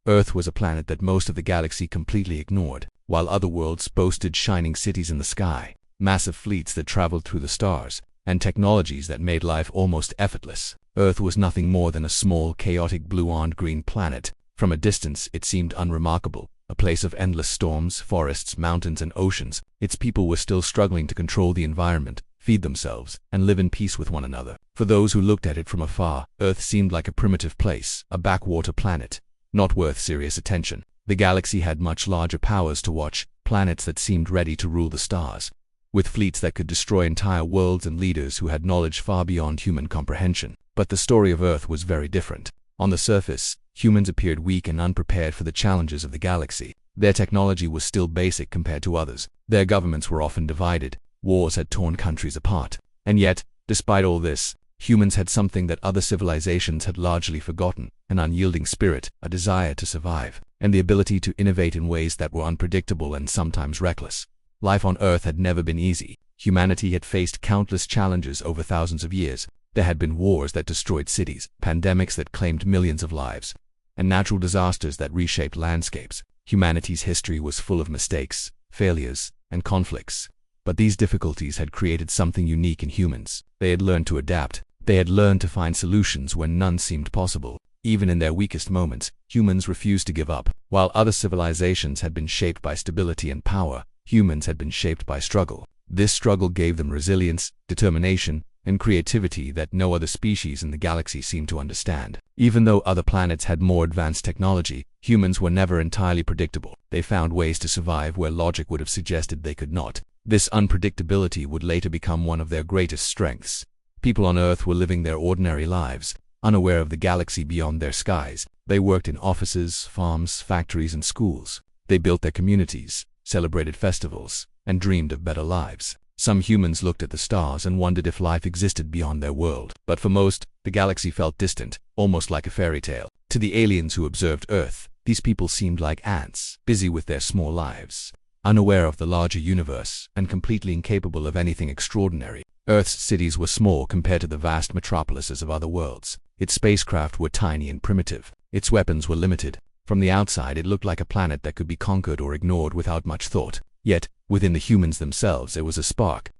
Earth was a planet that most of the galaxy completely ignored, while other worlds boasted shining cities in the sky, massive fleets that traveled through the stars, and technologies that made life almost effortless. Earth was nothing more than a small, chaotic blue-and-green planet. From a distance, it seemed unremarkable, a place of endless storms, forests, mountains, and oceans. Its people were still struggling to control the environment, feed themselves, and live in peace with one another. For those who looked at it from afar, Earth seemed like a primitive place, a backwater planet, not worth serious attention. The galaxy had much larger powers to watch, planets that seemed ready to rule the stars, with fleets that could destroy entire worlds and leaders who had knowledge far beyond human comprehension. But the story of Earth was very different. On the surface, humans appeared weak and unprepared for the challenges of the galaxy. Their technology was still basic compared to others. Their governments were often divided. Wars had torn countries apart. And yet, despite all this, humans had something that other civilizations had largely forgotten: an unyielding spirit, a desire to survive, and the ability to innovate in ways that were unpredictable and sometimes reckless. Life on Earth had never been easy. Humanity had faced countless challenges over thousands of years. There had been wars that destroyed cities, pandemics that claimed millions of lives, and natural disasters that reshaped landscapes. Humanity's history was full of mistakes, failures, and conflicts. But these difficulties had created something unique in humans. They had learned to adapt. They had learned to find solutions when none seemed possible. Even in their weakest moments, humans refused to give up. While other civilizations had been shaped by stability and power, humans had been shaped by struggle. This struggle gave them resilience, determination, and creativity that no other species in the galaxy seemed to understand. Even though other planets had more advanced technology, humans were never entirely predictable. They found ways to survive where logic would have suggested they could not. This unpredictability would later become one of their greatest strengths. People on Earth were living their ordinary lives, unaware of the galaxy beyond their skies. They worked in offices, farms, factories, and schools. They built their communities, celebrated festivals, and dreamed of better lives. Some humans looked at the stars and wondered if life existed beyond their world. But for most, the galaxy felt distant, almost like a fairy tale. To the aliens who observed Earth, these people seemed like ants, busy with their small lives, unaware of the larger universe, and completely incapable of anything extraordinary. Earth's cities were small compared to the vast metropolises of other worlds. Its spacecraft were tiny and primitive. Its weapons were limited. From the outside, it looked like a planet that could be conquered or ignored without much thought. Yet, within the humans themselves, there was a spark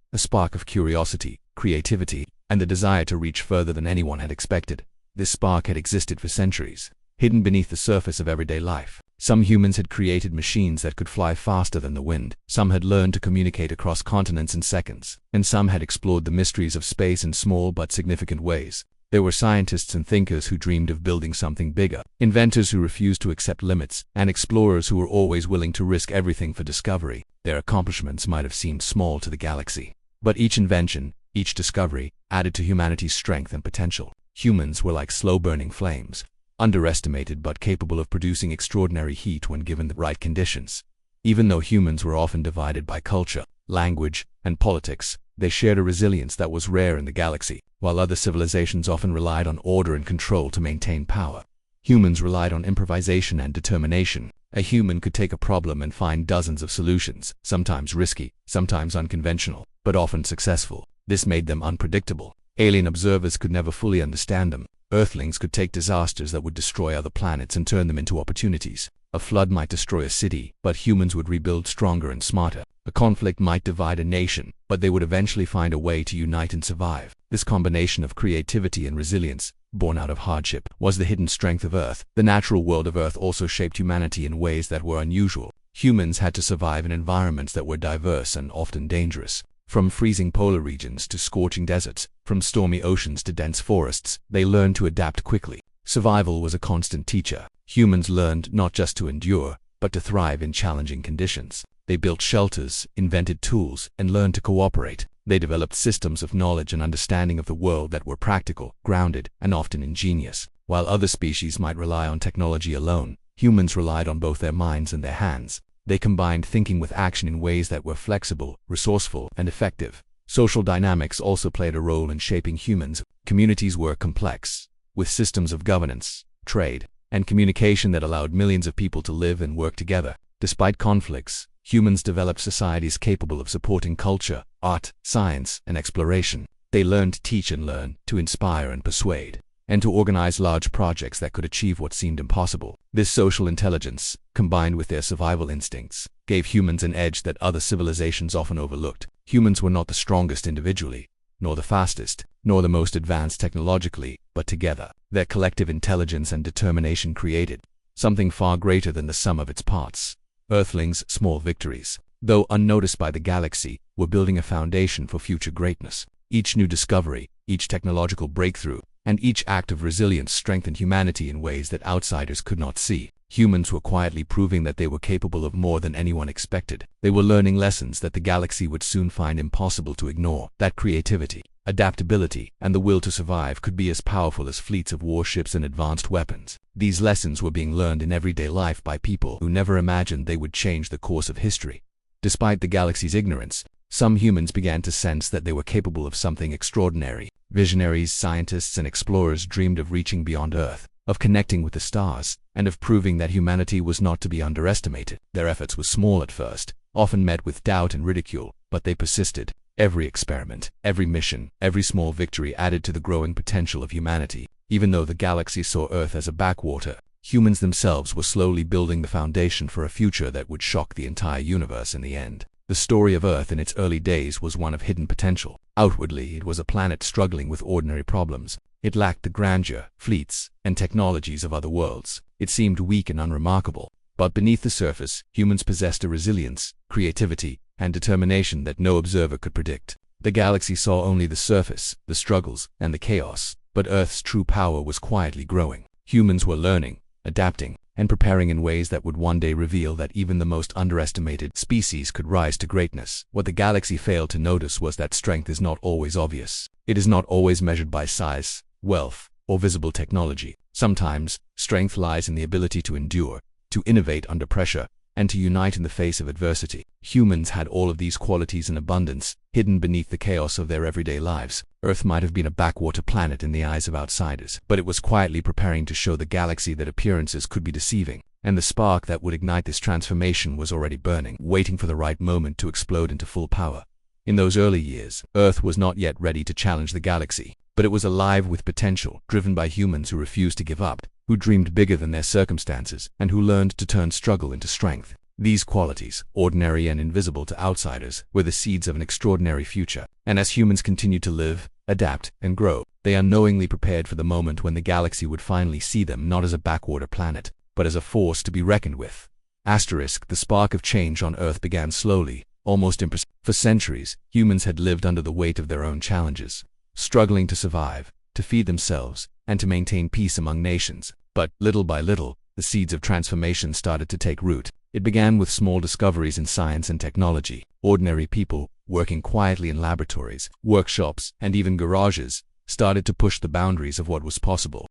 of curiosity, creativity, and the desire to reach further than anyone had expected. This spark had existed for centuries, hidden beneath the surface of everyday life. Some humans had created machines that could fly faster than the wind. Some had learned to communicate across continents in seconds. And some had explored the mysteries of space in small but significant ways. There were scientists and thinkers who dreamed of building something bigger, inventors who refused to accept limits, and explorers who were always willing to risk everything for discovery. Their accomplishments might have seemed small to the galaxy, but each invention, each discovery, added to humanity's strength and potential. Humans were like slow-burning flames, underestimated but capable of producing extraordinary heat when given the right conditions. Even though humans were often divided by culture, language, and politics, they shared a resilience that was rare in the galaxy. While other civilizations often relied on order and control to maintain power, humans relied on improvisation and determination. A human could take a problem and find dozens of solutions, sometimes risky, sometimes unconventional, but often successful. This made them unpredictable. Alien observers could never fully understand them. Earthlings could take disasters that would destroy other planets and turn them into opportunities. A flood might destroy a city, but humans would rebuild stronger and smarter. A conflict might divide a nation, but they would eventually find a way to unite and survive. This combination of creativity and resilience, born out of hardship, was the hidden strength of Earth. The natural world of Earth also shaped humanity in ways that were unusual. Humans had to survive in environments that were diverse and often dangerous. From freezing polar regions to scorching deserts, from stormy oceans to dense forests, they learned to adapt quickly. Survival was a constant teacher. Humans learned not just to endure, but to thrive in challenging conditions. They built shelters, invented tools, and learned to cooperate. They developed systems of knowledge and understanding of the world that were practical, grounded, and often ingenious. While other species might rely on technology alone, humans relied on both their minds and their hands. They combined thinking with action in ways that were flexible, resourceful, and effective. Social dynamics also played a role in shaping humans. Communities were complex, with systems of governance, trade, and communication that allowed millions of people to live and work together. Despite conflicts, humans developed societies capable of supporting culture, art, science, and exploration. They learned to teach and learn, to inspire and persuade. and to organize large projects that could achieve what seemed impossible. This social intelligence, combined with their survival instincts, gave humans an edge that other civilizations often overlooked. Humans were not the strongest individually, nor the fastest, nor the most advanced technologically, but together, their collective intelligence and determination created something far greater than the sum of its parts. Earthlings' small victories, though unnoticed by the galaxy, were building a foundation for future greatness. Each new discovery, each technological breakthrough, and each act of resilience strengthened humanity in ways that outsiders could not see. Humans were quietly proving that they were capable of more than anyone expected. They were learning lessons that the galaxy would soon find impossible to ignore. That creativity, adaptability, and the will to survive could be as powerful as fleets of warships and advanced weapons. These lessons were being learned in everyday life by people who never imagined they would change the course of history. Despite the galaxy's ignorance, some humans began to sense that they were capable of something extraordinary. Visionaries, scientists, and explorers dreamed of reaching beyond Earth, of connecting with the stars, and of proving that humanity was not to be underestimated. Their efforts were small at first, often met with doubt and ridicule, but they persisted. Every experiment, every mission, every small victory added to the growing potential of humanity. Even though the galaxy saw Earth as a backwater, humans themselves were slowly building the foundation for a future that would shock the entire universe in the end. The story of Earth in its early days was one of hidden potential. Outwardly, it was a planet struggling with ordinary problems. It lacked the grandeur, fleets, and technologies of other worlds. It seemed weak and unremarkable. But beneath the surface, humans possessed a resilience, creativity, and determination that no observer could predict. The galaxy saw only the surface, the struggles, and the chaos, but Earth's true power was quietly growing. Humans were learning, adapting, and preparing in ways that would one day reveal that even the most underestimated species could rise to greatness. What the galaxy failed to notice was that strength is not always obvious. It is not always measured by size, wealth, or visible technology. Sometimes, strength lies in the ability to endure, to innovate under pressure, and to unite in the face of adversity. Humans had all of these qualities in abundance, hidden beneath the chaos of their everyday lives. Earth might have been a backwater planet in the eyes of outsiders, but it was quietly preparing to show the galaxy that appearances could be deceiving, and the spark that would ignite this transformation was already burning, waiting for the right moment to explode into full power. In those early years, Earth was not yet ready to challenge the galaxy, but it was alive with potential, driven by humans who refused to give up, who dreamed bigger than their circumstances, and who learned to turn struggle into strength. These qualities, ordinary and invisible to outsiders, were the seeds of an extraordinary future. And as humans continued to live, adapt, and grow, they unknowingly prepared for the moment when the galaxy would finally see them not as a backwater planet, but as a force to be reckoned with. The spark of change on Earth began slowly, almost imperceptibly. For centuries, humans had lived under the weight of their own challenges, struggling to survive, to feed themselves, and to maintain peace among nations. But, little by little, the seeds of transformation started to take root. It began with small discoveries in science and technology. Ordinary people, working quietly in laboratories, workshops, and even garages, started to push the boundaries of what was possible.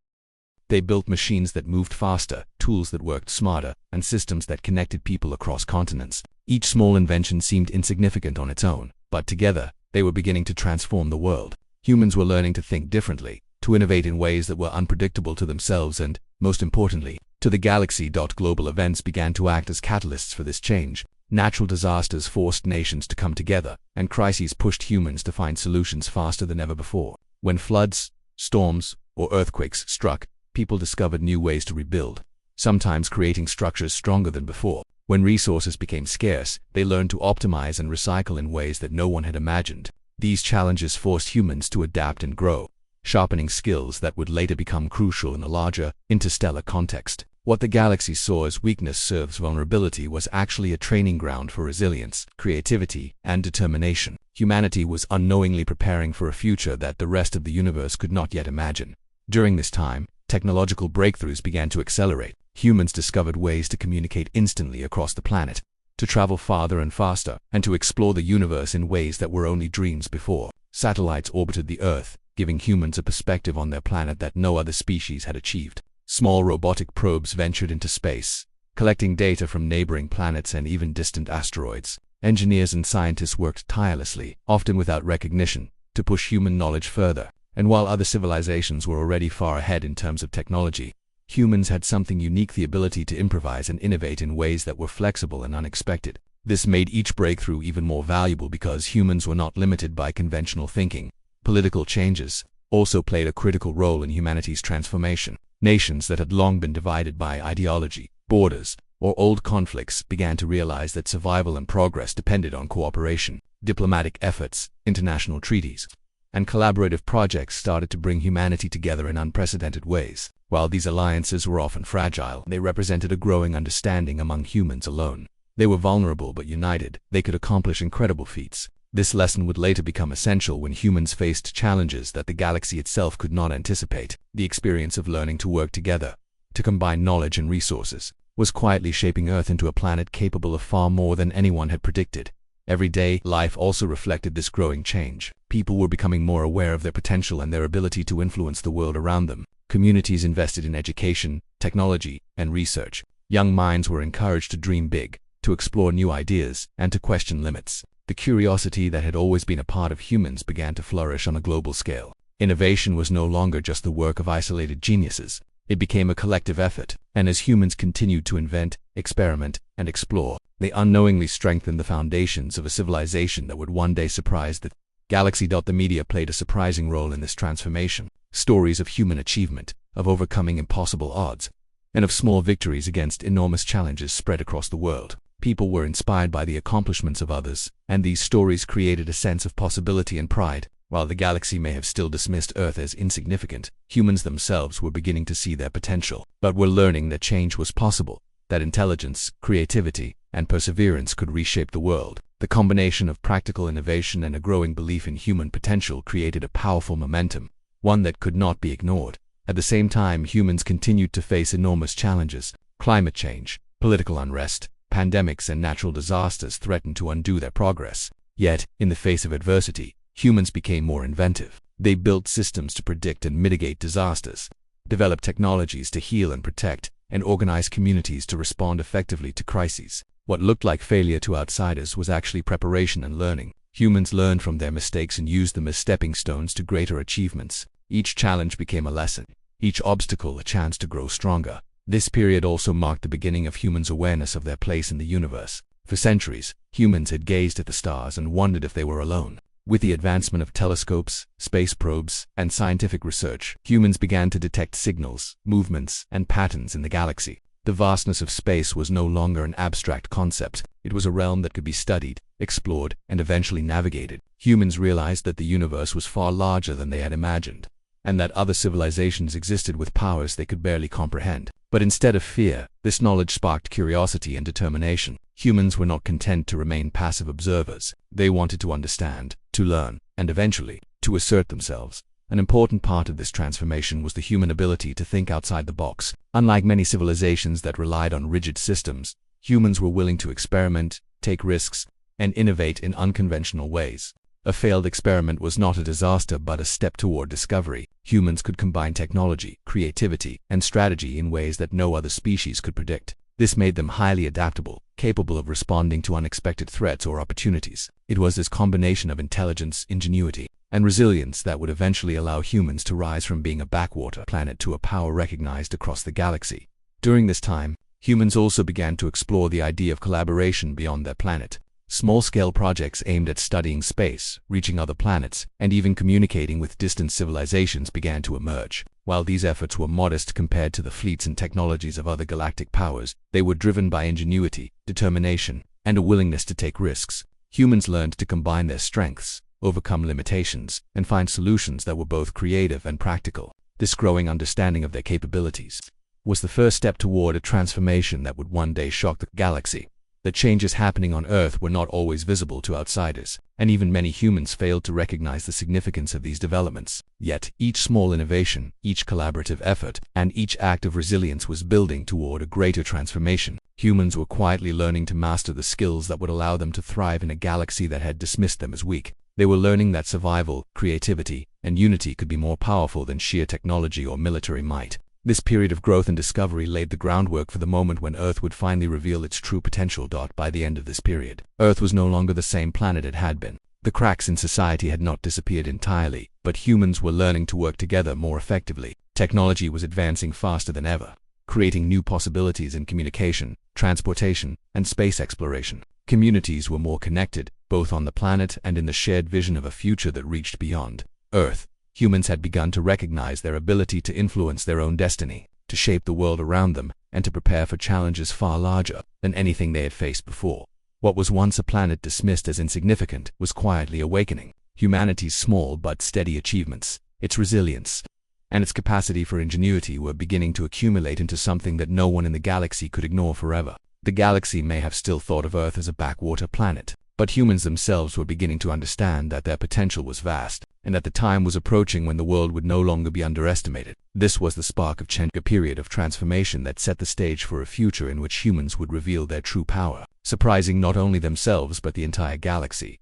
They built machines that moved faster, tools that worked smarter, and systems that connected people across continents. Each small invention seemed insignificant on its own, but together, they were beginning to transform the world. Humans were learning to think differently, to innovate in ways that were unpredictable to themselves and, most importantly, to the galaxy. Global events began to act as catalysts for this change. Natural disasters forced nations to come together, and crises pushed humans to find solutions faster than ever before. When floods, storms, or earthquakes struck, people discovered new ways to rebuild, sometimes creating structures stronger than before. When resources became scarce, they learned to optimize and recycle in ways that no one had imagined. These challenges forced humans to adapt and grow, sharpening skills that would later become crucial in a larger, interstellar context. What the galaxy saw as weakness serves vulnerability was actually a training ground for resilience, creativity, and determination. Humanity was unknowingly preparing for a future that the rest of the universe could not yet imagine. During this time, technological breakthroughs began to accelerate. Humans discovered ways to communicate instantly across the planet, to travel farther and faster, and to explore the universe in ways that were only dreams before. Satellites orbited the Earth, giving humans a perspective on their planet that no other species had achieved. Small robotic probes ventured into space, collecting data from neighboring planets and even distant asteroids. Engineers and scientists worked tirelessly, often without recognition, to push human knowledge further. And while other civilizations were already far ahead in terms of technology, humans had something unique: the ability to improvise and innovate in ways that were flexible and unexpected. This made each breakthrough even more valuable because humans were not limited by conventional thinking. Political changes, also played a critical role in humanity's transformation. Nations that had long been divided by ideology, borders, or old conflicts began to realize that survival and progress depended on cooperation. Diplomatic efforts, international treaties, and collaborative projects started to bring humanity together in unprecedented ways. While these alliances were often fragile, they represented a growing understanding among humans alone. They were vulnerable but united. They could accomplish incredible feats. This lesson would later become essential when humans faced challenges that the galaxy itself could not anticipate. The experience of learning to work together, to combine knowledge and resources, was quietly shaping Earth into a planet capable of far more than anyone had predicted. Everyday life also reflected this growing change. People were becoming more aware of their potential and their ability to influence the world around them. Communities invested in education, technology, and research. Young minds were encouraged to dream big, to explore new ideas, and to question limits. The curiosity that had always been a part of humans began to flourish on a global scale. Innovation was no longer just the work of isolated geniuses. It became a collective effort, and as humans continued to invent, experiment, and explore, they unknowingly strengthened the foundations of a civilization that would one day surprise the galaxy. The media played a surprising role in this transformation. Stories of human achievement, of overcoming impossible odds, and of small victories against enormous challenges spread across the world. People were inspired by the accomplishments of others, and these stories created a sense of possibility and pride. While the galaxy may have still dismissed Earth as insignificant, humans themselves were beginning to see their potential, but were learning that change was possible, that intelligence, creativity, and perseverance could reshape the world. The combination of practical innovation and a growing belief in human potential created a powerful momentum, one that could not be ignored. At the same time, humans continued to face enormous challenges. Climate change, political unrest, pandemics, and natural disasters threatened to undo their progress. Yet, in the face of adversity, humans became more inventive. They built systems to predict and mitigate disasters, developed technologies to heal and protect, and organized communities to respond effectively to crises. What looked like failure to outsiders was actually preparation and learning. Humans learned from their mistakes and used them as stepping stones to greater achievements. Each challenge became a lesson, each obstacle a chance to grow stronger. This period also marked the beginning of humans' awareness of their place in the universe. For centuries, humans had gazed at the stars and wondered if they were alone. With the advancement of telescopes, space probes, and scientific research, humans began to detect signals, movements, and patterns in the galaxy. The vastness of space was no longer an abstract concept. It was a realm that could be studied, explored, and eventually navigated. Humans realized that the universe was far larger than they had imagined, and that other civilizations existed with powers they could barely comprehend. But instead of fear, this knowledge sparked curiosity and determination. Humans were not content to remain passive observers. They wanted to understand, to learn, and eventually, to assert themselves. An important part of this transformation was the human ability to think outside the box. Unlike many civilizations that relied on rigid systems, humans were willing to experiment, take risks, and innovate in unconventional ways. A failed experiment was not a disaster but a step toward discovery. Humans could combine technology, creativity, and strategy in ways that no other species could predict. This made them highly adaptable, capable of responding to unexpected threats or opportunities. It was this combination of intelligence, ingenuity, and resilience that would eventually allow humans to rise from being a backwater planet to a power recognized across the galaxy. During this time, humans also began to explore the idea of collaboration beyond their planet. Small-scale projects aimed at studying space, reaching other planets, and even communicating with distant civilizations began to emerge. While these efforts were modest compared to the fleets and technologies of other galactic powers, they were driven by ingenuity, determination, and a willingness to take risks. Humans learned to combine their strengths, overcome limitations, and find solutions that were both creative and practical. This growing understanding of their capabilities was the first step toward a transformation that would one day shock the galaxy. The changes happening on Earth were not always visible to outsiders, and even many humans failed to recognize the significance of these developments. Yet, each small innovation, each collaborative effort, and each act of resilience was building toward a greater transformation. Humans were quietly learning to master the skills that would allow them to thrive in a galaxy that had dismissed them as weak. They were learning that survival, creativity, and unity could be more powerful than sheer technology or military might. This period of growth and discovery laid the groundwork for the moment when Earth would finally reveal its true potential. By the end of this period, Earth was no longer the same planet it had been. The cracks in society had not disappeared entirely, but humans were learning to work together more effectively. Technology was advancing faster than ever, creating new possibilities in communication, transportation, and space exploration. Communities were more connected, both on the planet and in the shared vision of a future that reached beyond Earth. humans had begun to recognize their ability to influence their own destiny, to shape the world around them, and to prepare for challenges far larger than anything they had faced before. What was once a planet dismissed as insignificant was quietly awakening. Humanity's small but steady achievements, its resilience, and its capacity for ingenuity were beginning to accumulate into something that no one in the galaxy could ignore forever. The galaxy may have still thought of Earth as a backwater planet, but humans themselves were beginning to understand that their potential was vast, and that the time was approaching when the world would no longer be underestimated. This was the spark of change, a period of transformation that set the stage for a future in which humans would reveal their true power, surprising not only themselves but the entire galaxy.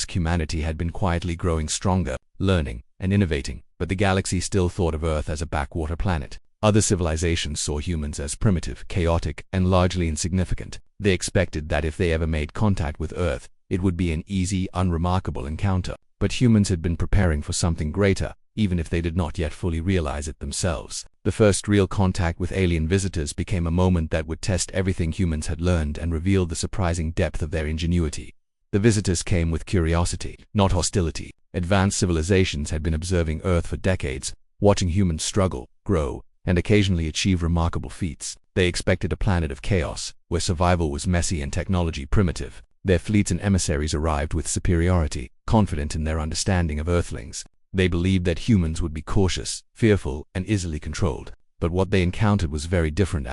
Humanity had been quietly growing stronger, learning, and innovating, but the galaxy still thought of Earth as a backwater planet. Other civilizations saw humans as primitive, chaotic, and largely insignificant. They expected that if they ever made contact with Earth, it would be an easy, unremarkable encounter. But humans had been preparing for something greater, even if they did not yet fully realize it themselves. The first real contact with alien visitors became a moment that would test everything humans had learned and reveal the surprising depth of their ingenuity. The visitors came with curiosity, not hostility. Advanced civilizations had been observing Earth for decades, watching humans struggle, grow, and occasionally achieve remarkable feats. They expected a planet of chaos, where survival was messy and technology primitive. Their fleets and emissaries arrived with superiority, confident in their understanding of Earthlings. They believed that humans would be cautious, fearful, and easily controlled. But what they encountered was very different.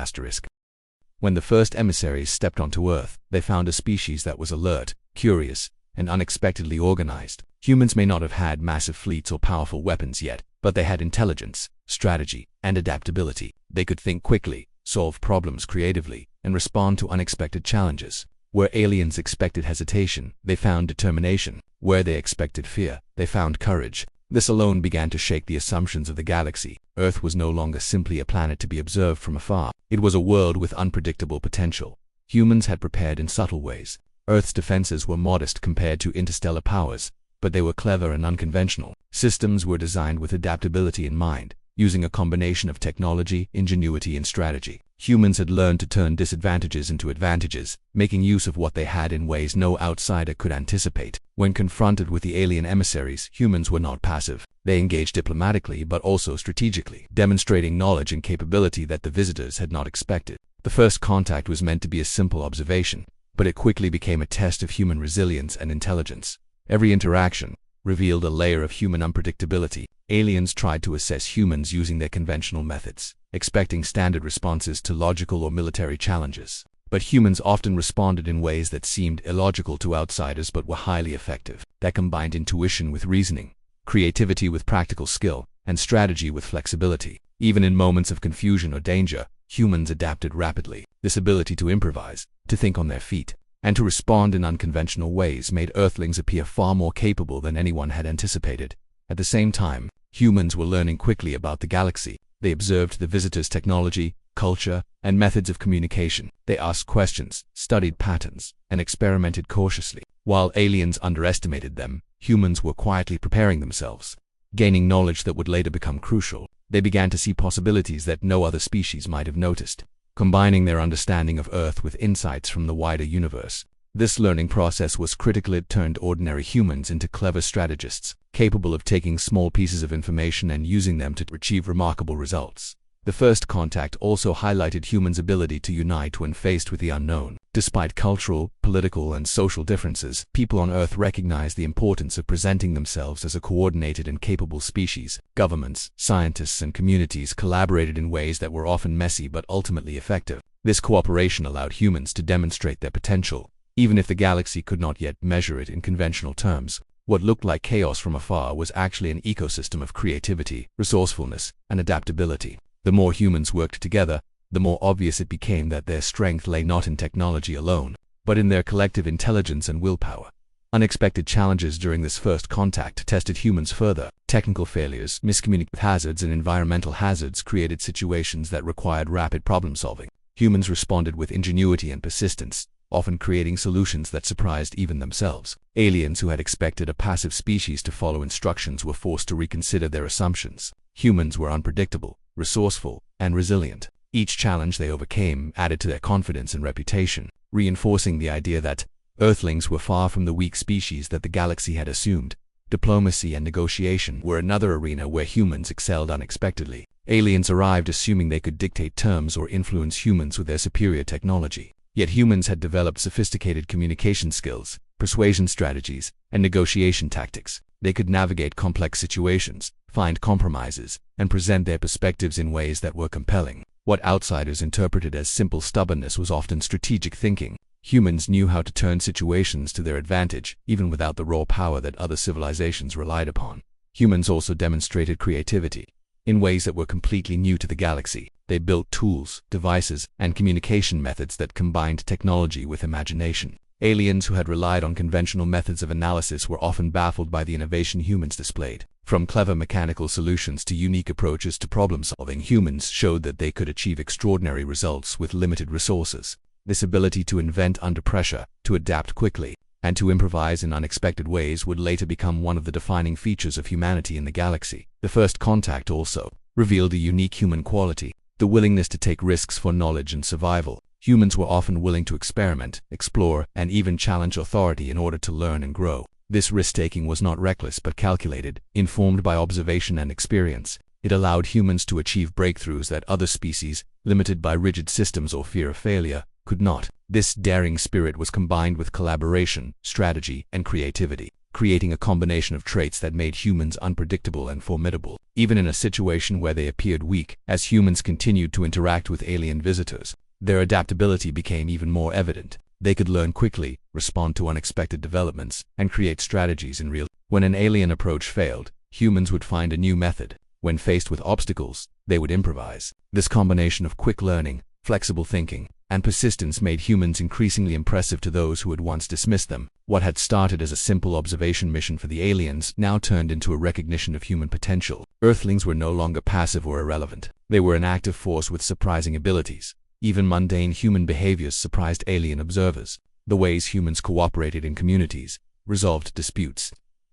When the first emissaries stepped onto Earth, they found a species that was alert, curious, and unexpectedly organized. Humans may not have had massive fleets or powerful weapons yet, but they had intelligence, strategy, and adaptability. They could think quickly, solve problems creatively, and respond to unexpected challenges. Where aliens expected hesitation, they found determination. Where they expected fear, they found courage. This alone began to shake the assumptions of the galaxy. Earth was no longer simply a planet to be observed from afar. It was a world with unpredictable potential. Humans had prepared in subtle ways. Earth's defenses were modest compared to interstellar powers, but they were clever and unconventional. Systems were designed with adaptability in mind, using a combination of technology, ingenuity, and strategy. Humans had learned to turn disadvantages into advantages, making use of what they had in ways no outsider could anticipate. When confronted with the alien emissaries, humans were not passive. They engaged diplomatically but also strategically, demonstrating knowledge and capability that the visitors had not expected. The first contact was meant to be a simple observation, but it quickly became a test of human resilience and intelligence. Every interaction revealed a layer of human unpredictability. Aliens tried to assess humans using their conventional methods, expecting standard responses to logical or military challenges. But humans often responded in ways that seemed illogical to outsiders but were highly effective. That combined intuition with reasoning, creativity with practical skill, and strategy with flexibility. Even in moments of confusion or danger, humans adapted rapidly. This ability to improvise, to think on their feet, and to respond in unconventional ways made Earthlings appear far more capable than anyone had anticipated. At the same time, humans were learning quickly about the galaxy. They observed the visitors' technology, culture, and methods of communication. They asked questions, studied patterns, and experimented cautiously. While aliens underestimated them, humans were quietly preparing themselves, gaining knowledge that would later become crucial. They began to see possibilities that no other species might have noticed, combining their understanding of Earth with insights from the wider universe. This learning process was critical. It turned ordinary humans into clever strategists, capable of taking small pieces of information and using them to achieve remarkable results. The first contact also highlighted humans' ability to unite when faced with the unknown. Despite cultural, political, and social differences, people on Earth recognized the importance of presenting themselves as a coordinated and capable species. Governments, scientists, and communities collaborated in ways that were often messy but ultimately effective. This cooperation allowed humans to demonstrate their potential, even if the galaxy could not yet measure it in conventional terms. What looked like chaos from afar was actually an ecosystem of creativity, resourcefulness, and adaptability. The more humans worked together, the more obvious it became that their strength lay not in technology alone, but in their collective intelligence and willpower. Unexpected challenges during this first contact tested humans further. Technical failures, miscommunication hazards, and environmental hazards created situations that required rapid problem-solving. Humans responded with ingenuity and persistence, often creating solutions that surprised even themselves. Aliens who had expected a passive species to follow instructions were forced to reconsider their assumptions. Humans were unpredictable, resourceful, and resilient. Each challenge they overcame added to their confidence and reputation, reinforcing the idea that Earthlings were far from the weak species that the galaxy had assumed. Diplomacy and negotiation were another arena where humans excelled unexpectedly. Aliens arrived assuming they could dictate terms or influence humans with their superior technology. Yet humans had developed sophisticated communication skills, persuasion strategies, and negotiation tactics. They could navigate complex situations, find compromises, and present their perspectives in ways that were compelling. What outsiders interpreted as simple stubbornness was often strategic thinking. Humans knew how to turn situations to their advantage, even without the raw power that other civilizations relied upon. Humans also demonstrated creativity. In ways that were completely new to the galaxy, they built tools, devices, and communication methods that combined technology with imagination. Aliens who had relied on conventional methods of analysis were often baffled by the innovation humans displayed. From clever mechanical solutions to unique approaches to problem-solving, humans showed that they could achieve extraordinary results with limited resources. This ability to invent under pressure, to adapt quickly, and to improvise in unexpected ways would later become one of the defining features of humanity in the galaxy. The first contact also revealed a unique human quality, the willingness to take risks for knowledge and survival. Humans were often willing to experiment, explore, and even challenge authority in order to learn and grow. This risk-taking was not reckless but calculated, informed by observation and experience. It allowed humans to achieve breakthroughs that other species, limited by rigid systems or fear of failure, could not. This daring spirit was combined with collaboration, strategy, and creativity, creating a combination of traits that made humans unpredictable and formidable. Even in a situation where they appeared weak, as humans continued to interact with alien visitors, their adaptability became even more evident. They could learn quickly, respond to unexpected developments, and create strategies in real time. When an alien approach failed, humans would find a new method. When faced with obstacles, they would improvise. This combination of quick learning, flexible thinking, and persistence made humans increasingly impressive to those who had once dismissed them. What had started as a simple observation mission for the aliens now turned into a recognition of human potential. Earthlings were no longer passive or irrelevant. They were an active force with surprising abilities. Even mundane human behaviors surprised alien observers. The ways humans cooperated in communities, resolved disputes,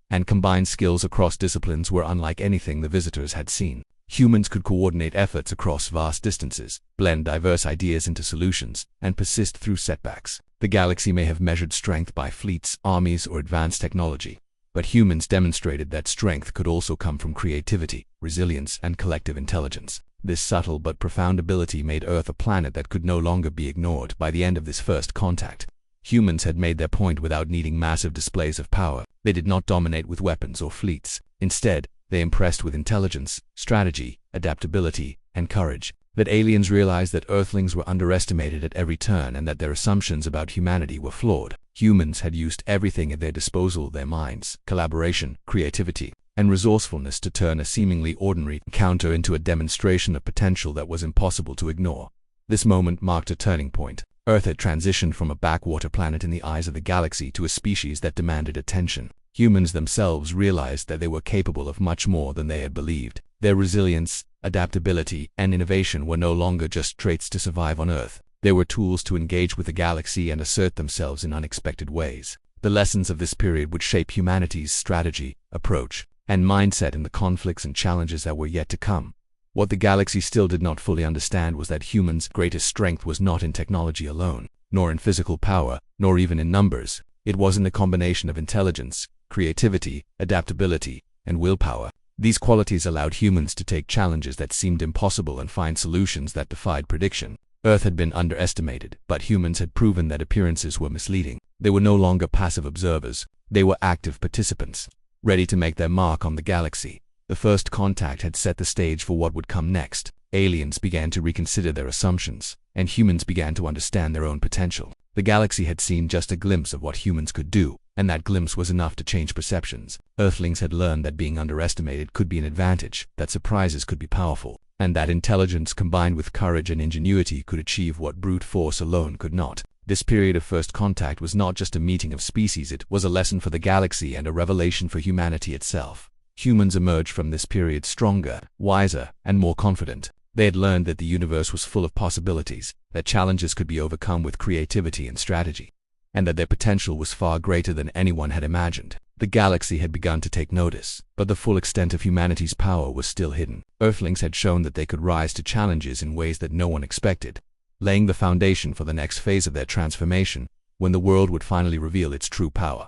and combined skills across disciplines were unlike anything the visitors had seen. Humans could coordinate efforts across vast distances, blend diverse ideas into solutions, and persist through setbacks. The galaxy may have measured strength by fleets, armies, or advanced technology, but humans demonstrated that strength could also come from creativity, resilience, and collective intelligence. This subtle but profound ability made Earth a planet that could no longer be ignored. By the end of this first contact, humans had made their point without needing massive displays of power. They did not dominate with weapons or fleets. Instead, they impressed with intelligence, strategy, adaptability, and courage. That aliens realized that Earthlings were underestimated at every turn and that their assumptions about humanity were flawed. Humans had used everything at their disposal, their minds, collaboration, creativity, and resourcefulness to turn a seemingly ordinary encounter into a demonstration of potential that was impossible to ignore. This moment marked a turning point. Earth had transitioned from a backwater planet in the eyes of the galaxy to a species that demanded attention. Humans themselves realized that they were capable of much more than they had believed. Their resilience, adaptability, and innovation were no longer just traits to survive on Earth. They were tools to engage with the galaxy and assert themselves in unexpected ways. The lessons of this period would shape humanity's strategy, approach, and mindset in the conflicts and challenges that were yet to come. What the galaxy still did not fully understand was that humans' greatest strength was not in technology alone, nor in physical power, nor even in numbers. It was in the combination of intelligence, creativity, adaptability, and willpower. These qualities allowed humans to take challenges that seemed impossible and find solutions that defied prediction. Earth had been underestimated, but humans had proven that appearances were misleading. They were no longer passive observers. They were active participants, ready to make their mark on the galaxy. The first contact had set the stage for what would come next. Aliens began to reconsider their assumptions, and humans began to understand their own potential. The galaxy had seen just a glimpse of what humans could do, and that glimpse was enough to change perceptions. Earthlings had learned that being underestimated could be an advantage, that surprises could be powerful, and that intelligence combined with courage and ingenuity could achieve what brute force alone could not. This period of first contact was not just a meeting of species, it was a lesson for the galaxy and a revelation for humanity itself. Humans emerged from this period stronger, wiser, and more confident. They had learned that the universe was full of possibilities, that challenges could be overcome with creativity and strategy, and that their potential was far greater than anyone had imagined. The galaxy had begun to take notice, but the full extent of humanity's power was still hidden. Earthlings had shown that they could rise to challenges in ways that no one expected, laying the foundation for the next phase of their transformation, when the world would finally reveal its true power.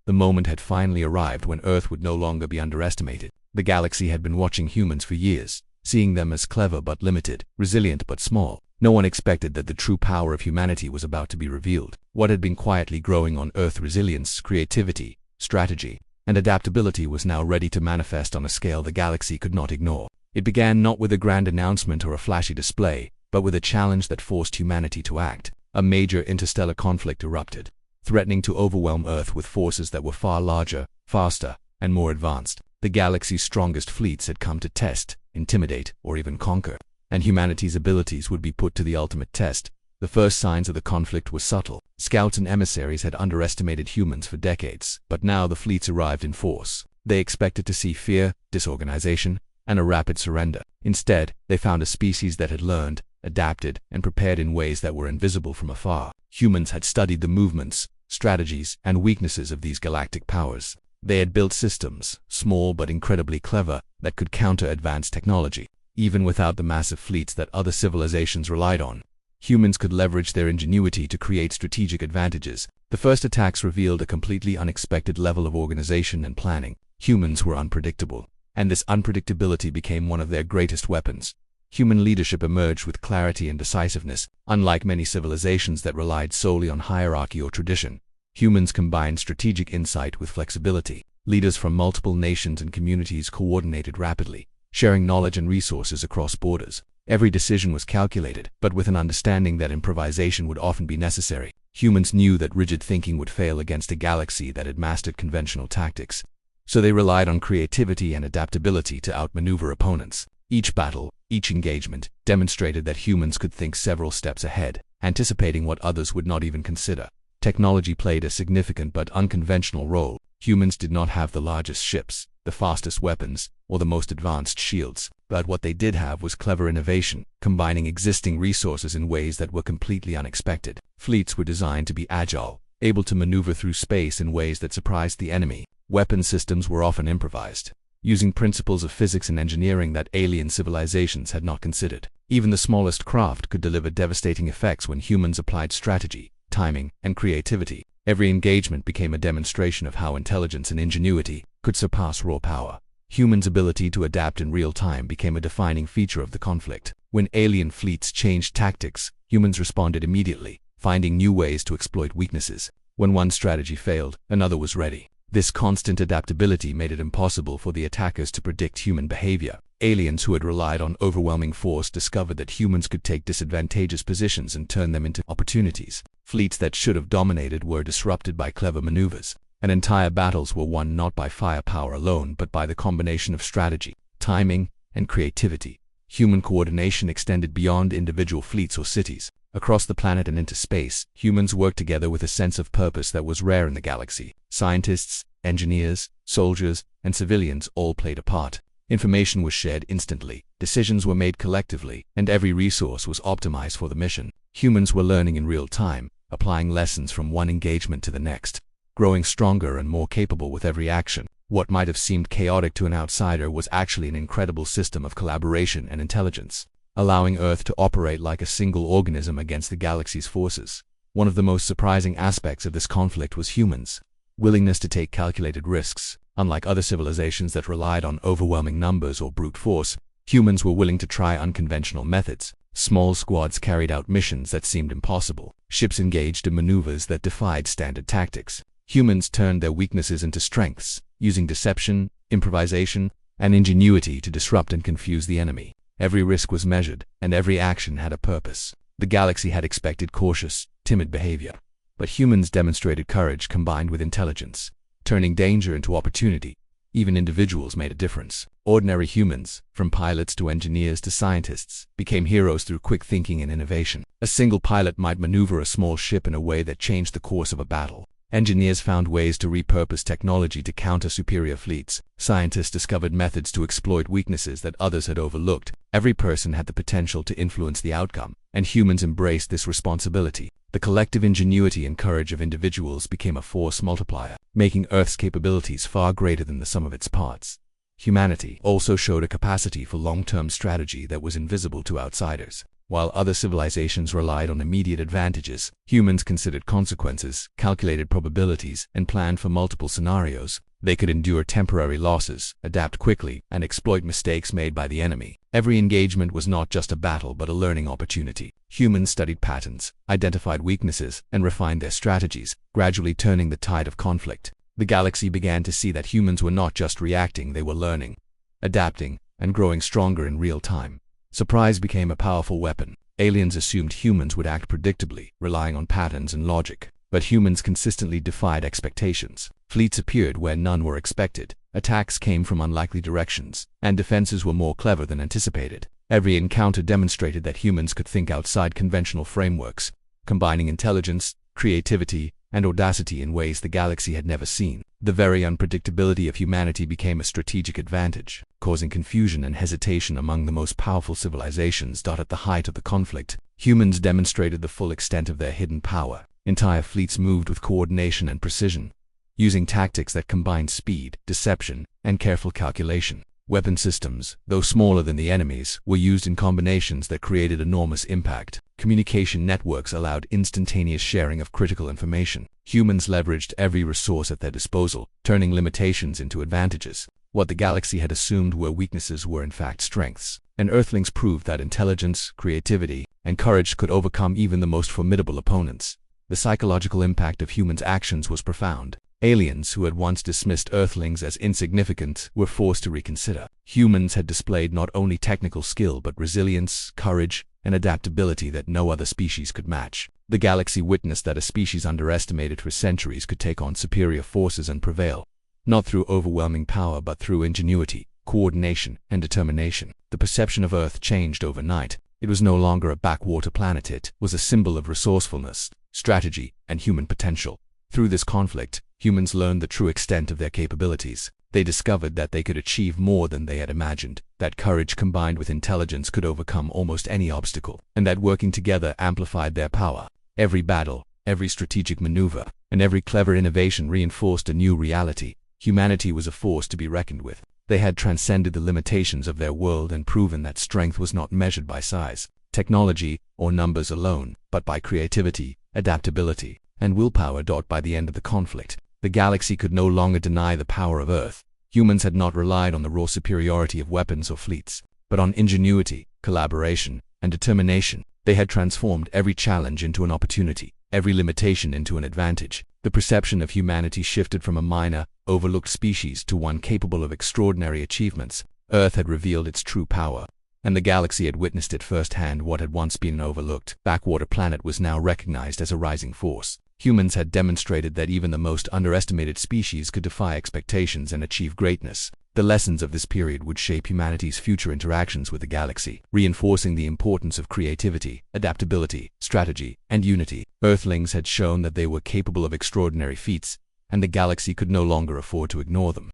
The moment had finally arrived when Earth would no longer be underestimated. The galaxy had been watching humans for years, seeing them as clever but limited, resilient but small. No one expected that the true power of humanity was about to be revealed. What had been quietly growing on Earth, resilience, creativity, strategy, and adaptability, was now ready to manifest on a scale the galaxy could not ignore. It began not with a grand announcement or a flashy display, but with a challenge that forced humanity to act. A major interstellar conflict erupted, threatening to overwhelm Earth with forces that were far larger, faster, and more advanced. The galaxy's strongest fleets had come to test, intimidate, or even conquer, and humanity's abilities would be put to the ultimate test. The first signs of the conflict were subtle. Scouts and emissaries had underestimated humans for decades, but now the fleets arrived in force. They expected to see fear, disorganization, and a rapid surrender. Instead, they found a species that had learned, adapted, and prepared in ways that were invisible from afar. Humans had studied the movements, strategies, and weaknesses of these galactic powers. They had built systems, small but incredibly clever, that could counter advanced technology. Even without the massive fleets that other civilizations relied on, humans could leverage their ingenuity to create strategic advantages. The first attacks revealed a completely unexpected level of organization and planning. Humans were unpredictable, and this unpredictability became one of their greatest weapons. Human leadership emerged with clarity and decisiveness. Unlike many civilizations that relied solely on hierarchy or tradition, humans combined strategic insight with flexibility. Leaders from multiple nations and communities coordinated rapidly, sharing knowledge and resources across borders. Every decision was calculated, but with an understanding that improvisation would often be necessary. Humans knew that rigid thinking would fail against a galaxy that had mastered conventional tactics, so they relied on creativity and adaptability to outmaneuver opponents. Each battle, each engagement, demonstrated that humans could think several steps ahead, anticipating what others would not even consider. Technology played a significant but unconventional role. Humans did not have the largest ships, the fastest weapons, or the most advanced shields, but what they did have was clever innovation, combining existing resources in ways that were completely unexpected. Fleets were designed to be agile, able to maneuver through space in ways that surprised the enemy. Weapon systems were often improvised, using principles of physics and engineering that alien civilizations had not considered. Even the smallest craft could deliver devastating effects when humans applied strategy, timing, and creativity. Every engagement became a demonstration of how intelligence and ingenuity could surpass raw power. Humans' ability to adapt in real time became a defining feature of the conflict. When alien fleets changed tactics, humans responded immediately, finding new ways to exploit weaknesses. When one strategy failed, another was ready. This constant adaptability made it impossible for the attackers to predict human behavior. Aliens who had relied on overwhelming force discovered that humans could take disadvantageous positions and turn them into opportunities. Fleets that should have dominated were disrupted by clever maneuvers, and entire battles were won not by firepower alone but by the combination of strategy, timing, and creativity. Human coordination extended beyond individual fleets or cities. Across the planet and into space, humans worked together with a sense of purpose that was rare in the galaxy. Scientists, engineers, soldiers, and civilians all played a part. Information was shared instantly, decisions were made collectively, and every resource was optimized for the mission. Humans were learning in real time, applying lessons from one engagement to the next, growing stronger and more capable with every action. What might have seemed chaotic to an outsider was actually an incredible system of collaboration and intelligence, allowing Earth to operate like a single organism against the galaxy's forces. One of the most surprising aspects of this conflict was humans' willingness to take calculated risks. Unlike other civilizations that relied on overwhelming numbers or brute force, humans were willing to try unconventional methods. Small squads carried out missions that seemed impossible. Ships engaged in maneuvers that defied standard tactics. Humans turned their weaknesses into strengths, using deception, improvisation, and ingenuity to disrupt and confuse the enemy. Every risk was measured, and every action had a purpose. The galaxy had expected cautious, timid behavior, but humans demonstrated courage combined with intelligence, turning danger into opportunity. Even individuals made a difference. Ordinary humans, from pilots to engineers to scientists, became heroes through quick thinking and innovation. A single pilot might maneuver a small ship in a way that changed the course of a battle. Engineers found ways to repurpose technology to counter superior fleets. Scientists discovered methods to exploit weaknesses that others had overlooked. Every person had the potential to influence the outcome, and humans embraced this responsibility. The collective ingenuity and courage of individuals became a force multiplier, making Earth's capabilities far greater than the sum of its parts. Humanity also showed a capacity for long-term strategy that was invisible to outsiders. While other civilizations relied on immediate advantages, humans considered consequences, calculated probabilities, and planned for multiple scenarios. They could endure temporary losses, adapt quickly, and exploit mistakes made by the enemy. Every engagement was not just a battle but a learning opportunity. Humans studied patterns, identified weaknesses, and refined their strategies, gradually turning the tide of conflict. The galaxy began to see that humans were not just reacting, they were learning, adapting, and growing stronger in real time. Surprise became a powerful weapon. Aliens assumed humans would act predictably, relying on patterns and logic. But humans consistently defied expectations. Fleets appeared where none were expected. Attacks came from unlikely directions, and defenses were more clever than anticipated. Every encounter demonstrated that humans could think outside conventional frameworks, combining intelligence, creativity, and audacity in ways the galaxy had never seen. The very unpredictability of humanity became a strategic advantage, causing confusion and hesitation among the most powerful civilizations. At the height of the conflict, humans demonstrated the full extent of their hidden power. Entire fleets moved with coordination and precision, using tactics that combined speed, deception, and careful calculation. Weapon systems, though smaller than the enemy's, were used in combinations that created enormous impact. Communication networks allowed instantaneous sharing of critical information. Humans leveraged every resource at their disposal, turning limitations into advantages. What the galaxy had assumed were weaknesses were in fact strengths, and Earthlings proved that intelligence, creativity, and courage could overcome even the most formidable opponents. The psychological impact of humans' actions was profound. Aliens who had once dismissed Earthlings as insignificant were forced to reconsider. Humans had displayed not only technical skill but resilience, courage, and adaptability that no other species could match. The galaxy witnessed that a species underestimated for centuries could take on superior forces and prevail, not through overwhelming power but through ingenuity, coordination, and determination. The perception of Earth changed overnight. It was no longer a backwater planet, it was a symbol of resourcefulness, strategy, and human potential. Through this conflict, humans learned the true extent of their capabilities. They discovered that they could achieve more than they had imagined, that courage combined with intelligence could overcome almost any obstacle, and that working together amplified their power. Every battle, every strategic maneuver, and every clever innovation reinforced a new reality. Humanity was a force to be reckoned with. They had transcended the limitations of their world and proven that strength was not measured by size, technology, or numbers alone, but by creativity, adaptability, and willpower. By the end of the conflict, the galaxy could no longer deny the power of Earth. Humans had not relied on the raw superiority of weapons or fleets, but on ingenuity, collaboration, and determination. They had transformed every challenge into an opportunity, every limitation into an advantage. The perception of humanity shifted from a minor, overlooked species to one capable of extraordinary achievements. Earth had revealed its true power, and the galaxy had witnessed it firsthand. What had once been an overlooked, backwater planet was now recognized as a rising force. Humans had demonstrated that even the most underestimated species could defy expectations and achieve greatness. The lessons of this period would shape humanity's future interactions with the galaxy, reinforcing the importance of creativity, adaptability, strategy, and unity. Earthlings had shown that they were capable of extraordinary feats, and the galaxy could no longer afford to ignore them.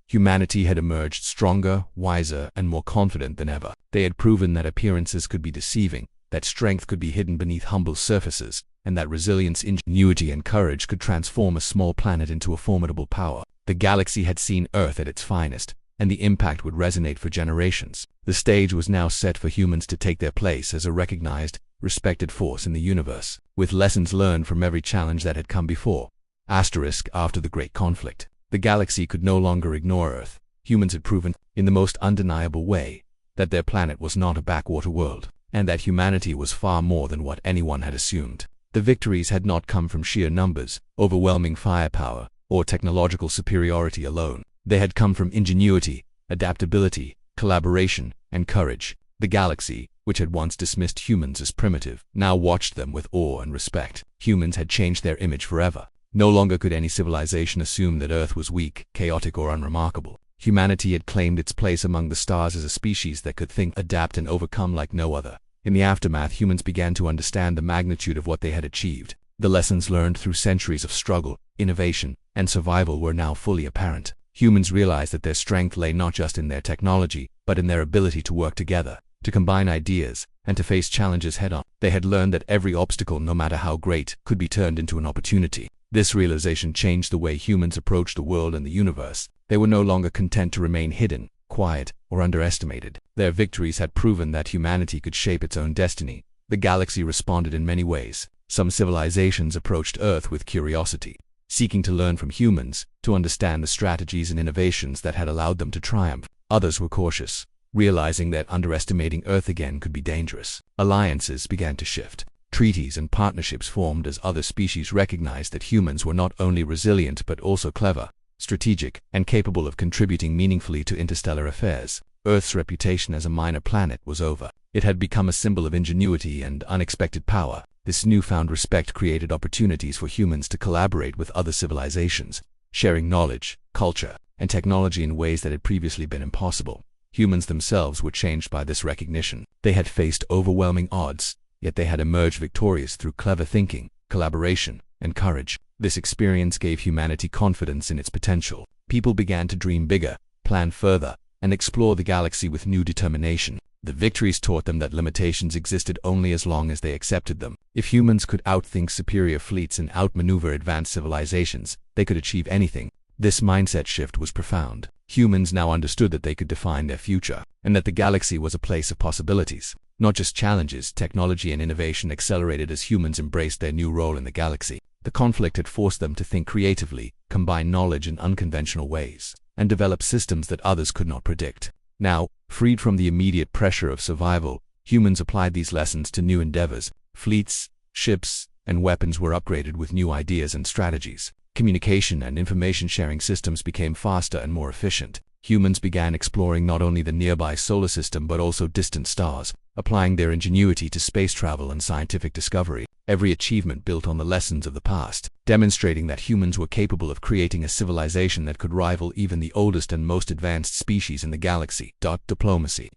Humanity had emerged stronger, wiser, and more confident than ever. They had proven that appearances could be deceiving, that strength could be hidden beneath humble surfaces, and that resilience, ingenuity, and courage could transform a small planet into a formidable power. The galaxy had seen Earth at its finest, and the impact would resonate for generations. The stage was now set for humans to take their place as a recognized, respected force in the universe, with lessons learned from every challenge that had come before. After the Great Conflict, the galaxy could no longer ignore Earth. Humans had proven, in the most undeniable way, that their planet was not a backwater world, and that humanity was far more than what anyone had assumed. The victories had not come from sheer numbers, overwhelming firepower, or technological superiority alone. They had come from ingenuity, adaptability, collaboration, and courage. The galaxy, which had once dismissed humans as primitive, now watched them with awe and respect. Humans had changed their image forever. No longer could any civilization assume that Earth was weak, chaotic, or unremarkable. Humanity had claimed its place among the stars as a species that could think, adapt, and overcome like no other. In the aftermath, humans began to understand the magnitude of what they had achieved. The lessons learned through centuries of struggle, innovation, and survival were now fully apparent. Humans realized that their strength lay not just in their technology, but in their ability to work together, to combine ideas, and to face challenges head-on. They had learned that every obstacle, no matter how great, could be turned into an opportunity. This realization changed the way humans approached the world and the universe. They were no longer content to remain hidden. quiet, or underestimated. Their victories had proven that humanity could shape its own destiny. The galaxy responded in many ways. Some civilizations approached Earth with curiosity, seeking to learn from humans, to understand the strategies and innovations that had allowed them to triumph. Others were cautious, realizing that underestimating Earth again could be dangerous. Alliances began to shift. Treaties and partnerships formed as other species recognized that humans were not only resilient but also clever, strategic, and capable of contributing meaningfully to interstellar affairs. Earth's reputation as a minor planet was over. It had become a symbol of ingenuity and unexpected power. This newfound respect created opportunities for humans to collaborate with other civilizations, sharing knowledge, culture, and technology in ways that had previously been impossible. Humans themselves were changed by this recognition. They had faced overwhelming odds, yet they had emerged victorious through clever thinking, collaboration, and courage. This experience gave humanity confidence in its potential. People began to dream bigger, plan further, and explore the galaxy with new determination. The victories taught them that limitations existed only as long as they accepted them. If humans could outthink superior fleets and outmaneuver advanced civilizations, they could achieve anything. This mindset shift was profound. Humans now understood that they could define their future, and that the galaxy was a place of possibilities, not just challenges. Technology and innovation accelerated as humans embraced their new role in the galaxy. The conflict had forced them to think creatively, combine knowledge in unconventional ways, and develop systems that others could not predict. Now, freed from the immediate pressure of survival, humans applied these lessons to new endeavors. Fleets, ships, and weapons were upgraded with new ideas and strategies. Communication and information sharing systems became faster and more efficient. Humans began exploring not only the nearby solar system but also distant stars, applying their ingenuity to space travel and scientific discovery. Every achievement built on the lessons of the past, demonstrating that humans were capable of creating a civilization that could rival even the oldest and most advanced species in the galaxy. Diplomacy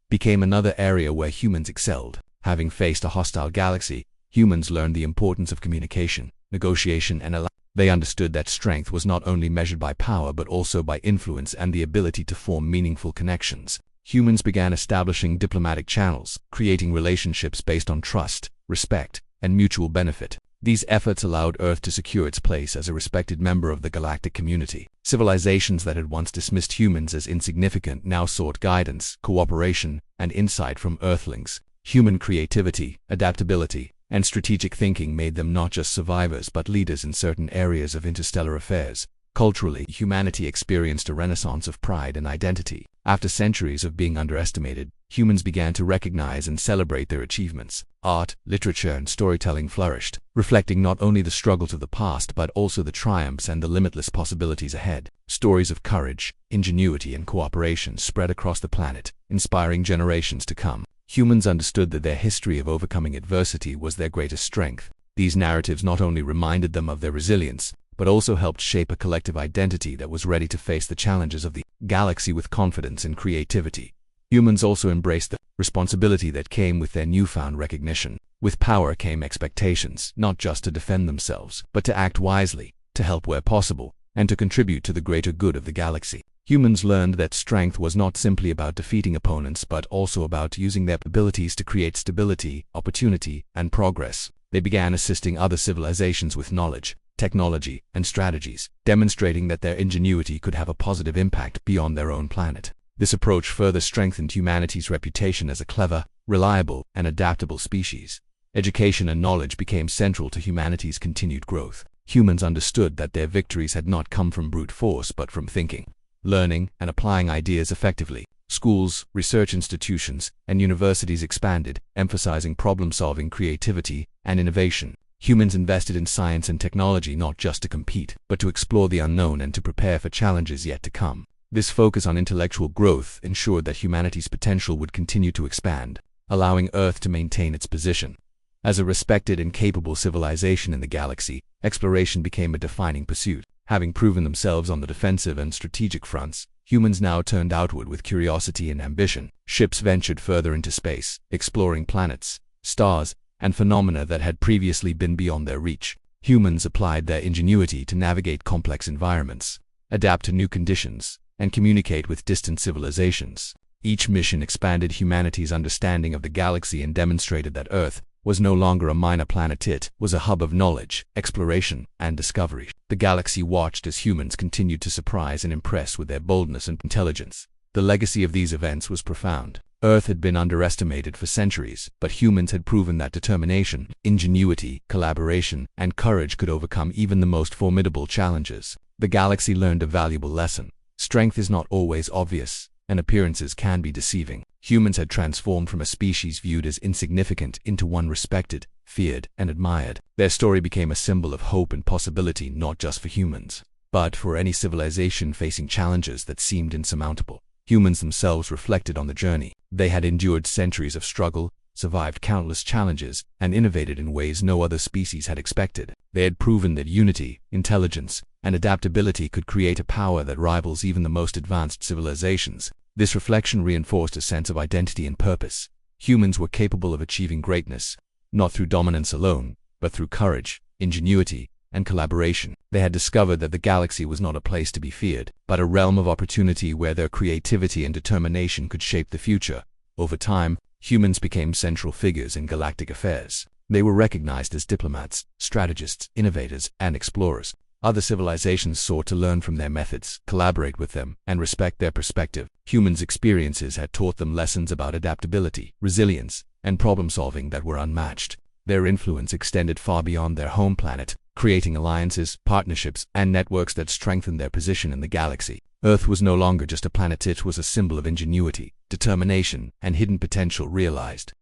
became another area where humans excelled. Having faced a hostile galaxy, humans learned the importance of communication, negotiation, and alliance. They understood that strength was not only measured by power but also by influence and the ability to form meaningful connections. Humans began establishing diplomatic channels, creating relationships based on trust, respect, and mutual benefit. These efforts allowed Earth to secure its place as a respected member of the galactic community. Civilizations that had once dismissed humans as insignificant now sought guidance, cooperation, and insight from Earthlings. Human creativity, adaptability, and strategic thinking made them not just survivors but leaders in certain areas of interstellar affairs. Culturally, humanity experienced a renaissance of pride and identity. After centuries of being underestimated, humans began to recognize and celebrate their achievements. Art, literature, and storytelling flourished, reflecting not only the struggles of the past but also the triumphs and the limitless possibilities ahead. Stories of courage, ingenuity, and cooperation spread across the planet, inspiring generations to come. Humans understood that their history of overcoming adversity was their greatest strength. These narratives not only reminded them of their resilience, but also helped shape a collective identity that was ready to face the challenges of the galaxy with confidence and creativity. Humans also embraced the responsibility that came with their newfound recognition. With power came expectations, not just to defend themselves, but to act wisely, to help where possible, and to contribute to the greater good of the galaxy. Humans learned that strength was not simply about defeating opponents but also about using their abilities to create stability, opportunity, and progress. They began assisting other civilizations with knowledge, technology, and strategies, demonstrating that their ingenuity could have a positive impact beyond their own planet. This approach further strengthened humanity's reputation as a clever, reliable, and adaptable species. Education and knowledge became central to humanity's continued growth. Humans understood that their victories had not come from brute force but from thinking, learning, and applying ideas effectively. Schools, research institutions, and universities expanded, emphasizing problem-solving, creativity, and innovation. Humans invested in science and technology not just to compete, but to explore the unknown and to prepare for challenges yet to come. This focus on intellectual growth ensured that humanity's potential would continue to expand, allowing Earth to maintain its position as a respected and capable civilization in the galaxy. Exploration became a defining pursuit. Having proven themselves on the defensive and strategic fronts, humans now turned outward with curiosity and ambition. Ships ventured further into space, exploring planets, stars, and phenomena that had previously been beyond their reach. Humans applied their ingenuity to navigate complex environments, adapt to new conditions, and communicate with distant civilizations. Each mission expanded humanity's understanding of the galaxy and demonstrated that Earth was no longer a minor planet. It was a hub of knowledge, exploration, and discovery. The galaxy watched as humans continued to surprise and impress with their boldness and intelligence. The legacy of these events was profound. Earth had been underestimated for centuries, but humans had proven that determination, ingenuity, collaboration, and courage could overcome even the most formidable challenges. The galaxy learned a valuable lesson. Strength is not always obvious, and appearances can be deceiving. Humans had transformed from a species viewed as insignificant into one respected, feared, and admired. Their story became a symbol of hope and possibility not just for humans, but for any civilization facing challenges that seemed insurmountable. Humans themselves reflected on the journey. They had endured centuries of struggle, survived countless challenges, and innovated in ways no other species had expected. They had proven that unity, intelligence, and adaptability could create a power that rivals even the most advanced civilizations. This reflection reinforced a sense of identity and purpose. Humans were capable of achieving greatness, not through dominance alone, but through courage, ingenuity, and collaboration. They had discovered that the galaxy was not a place to be feared, but a realm of opportunity where their creativity and determination could shape the future. Over time, humans became central figures in galactic affairs. They were recognized as diplomats, strategists, innovators, and explorers. Other civilizations sought to learn from their methods, collaborate with them, and respect their perspective. Humans' experiences had taught them lessons about adaptability, resilience, and problem-solving that were unmatched. Their influence extended far beyond their home planet, creating alliances, partnerships, and networks that strengthened their position in the galaxy. Earth was no longer just a planet, it was a symbol of ingenuity, determination, and hidden potential realized.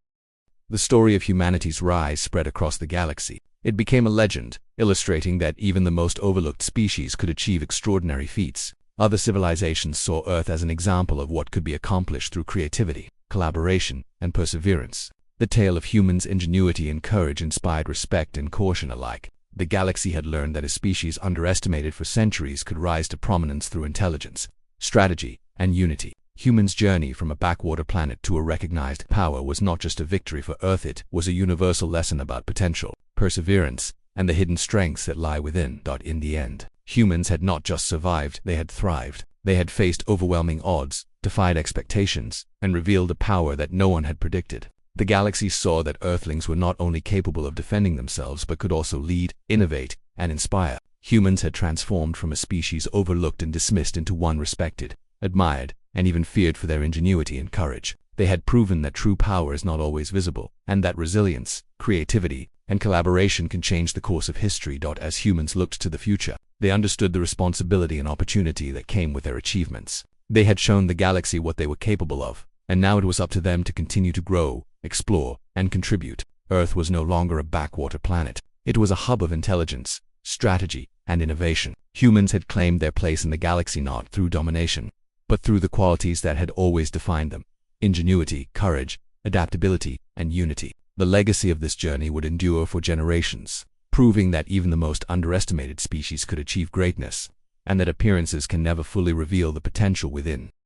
The story of humanity's rise spread across the galaxy. It became a legend, illustrating that even the most overlooked species could achieve extraordinary feats. Other civilizations saw Earth as an example of what could be accomplished through creativity, collaboration, and perseverance. The tale of humans' ingenuity and courage inspired respect and caution alike. The galaxy had learned that a species underestimated for centuries could rise to prominence through intelligence, strategy, and unity. Humans' journey from a backwater planet to a recognized power was not just a victory for Earth, it was a universal lesson about potential, perseverance, and the hidden strengths that lie within. In the end, humans had not just survived, they had thrived. They had faced overwhelming odds, defied expectations, and revealed a power that no one had predicted. The galaxy saw that Earthlings were not only capable of defending themselves but could also lead, innovate, and inspire. Humans had transformed from a species overlooked and dismissed into one respected, admired, and even feared for their ingenuity and courage. They had proven that true power is not always visible, and that resilience, creativity, and collaboration can change the course of history. As humans looked to the future, they understood the responsibility and opportunity that came with their achievements. They had shown the galaxy what they were capable of, and now it was up to them to continue to grow, explore, and contribute. Earth was no longer a backwater planet. It was a hub of intelligence, strategy, and innovation. Humans had claimed their place in the galaxy not through domination, but through the qualities that had always defined them: ingenuity, courage, adaptability, and unity. The legacy of this journey would endure for generations, proving that even the most underestimated species could achieve greatness, and that appearances can never fully reveal the potential within.